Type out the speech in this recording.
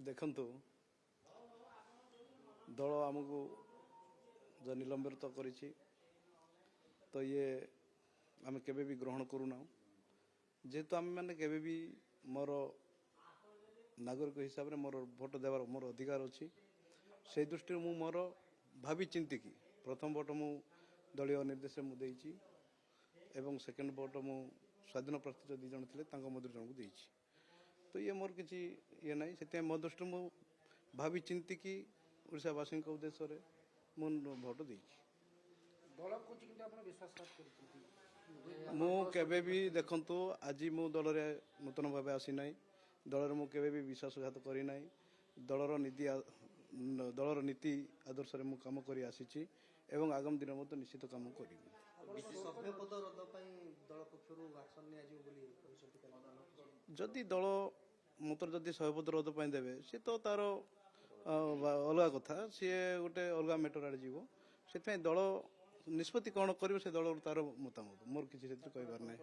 ଦେଖନ୍ତୁ ଦଳ ଆମକୁ जो निलंबित କରିଛି ତ ଇଏ ଆମେ କେବେ ବି ଗ୍ରହଣ କରୁନା ଯେହେତୁ ଆମେ ମାନେ କେବେ ବି ମୋର ନାଗରିକ ହିସାବରେ ମୋର ଭୋଟ ଦେବାର ମୋର ଅଧିକାର ଅଛି ସେହି ଦୃଷ୍ଟିରୁ ମୁଁ ମୋର ଭାବି ଚିନ୍ତିକି ପ୍ରଥମ ଭୋଟ ମୁଁ ଦଳୀୟ ନିର୍ଦ୍ଦେଶରେ ମୁଁ ଦେଇଛି ଏବଂ ସେକେଣ୍ଡ ଭୋଟ ମୁଁ ସ୍ୱାଧୀନ ପ୍ରାର୍ଥୀ ଯେଉଁ ଦୁଇ ଜଣ ଥିଲେ ତାଙ୍କ ମଧ୍ୟରୁ ଜଣକୁ ଦେଇଛି ତ ଇଏ ମୋର କିଛି ଇଏ ନାହିଁ ସେଥିପାଇଁ ମୋ ଦୃଷ୍ଟିରୁ ମୁଁ ଭାବି ଚିନ୍ତିକି ଓଡ଼ିଶାବାସୀଙ୍କ ଉଦ୍ଦେଶ୍ୟରେ ମୁଁ ଭୋଟ ଦେଇଛି ମୁଁ କେବେ ବି ଦେଖନ୍ତୁ ଆଜି ମୁଁ ଦଳରେ ନୂତନ ଭାବେ ଆସିନାହିଁ ଦଳରେ ମୁଁ କେବେ ବି ବିଶ୍ୱାସଘାତ କରିନାହିଁ ଦଳର ନୀତି ଆଦର୍ଶରେ ମୁଁ କାମ କରି ଆସିଛି ଏବଂ ଆଗାମୀ ଦିନ ମଧ୍ୟ ନିଶ୍ଚିତ କାମ କରିବି ଯଦି ଦଳ ମୋତେ ଯଦି ସଭ୍ୟପଦ ରଦ ପାଇଁ ଦେବେ ସେ ତ ତାର ଅଲଗା କଥା ସିଏ ଗୋଟେ ଅଲଗା ମ୍ୟାଟର ଆଡ଼େ ଯିବ ସେଥିପାଇଁ ଦଳ ନିଷ୍ପତ୍ତି କ'ଣ କରିବ ସେ ଦଳର ତାର ମତାମତ ମୋର କିଛି ସେଥିରେ କହିବାର ନାହିଁ।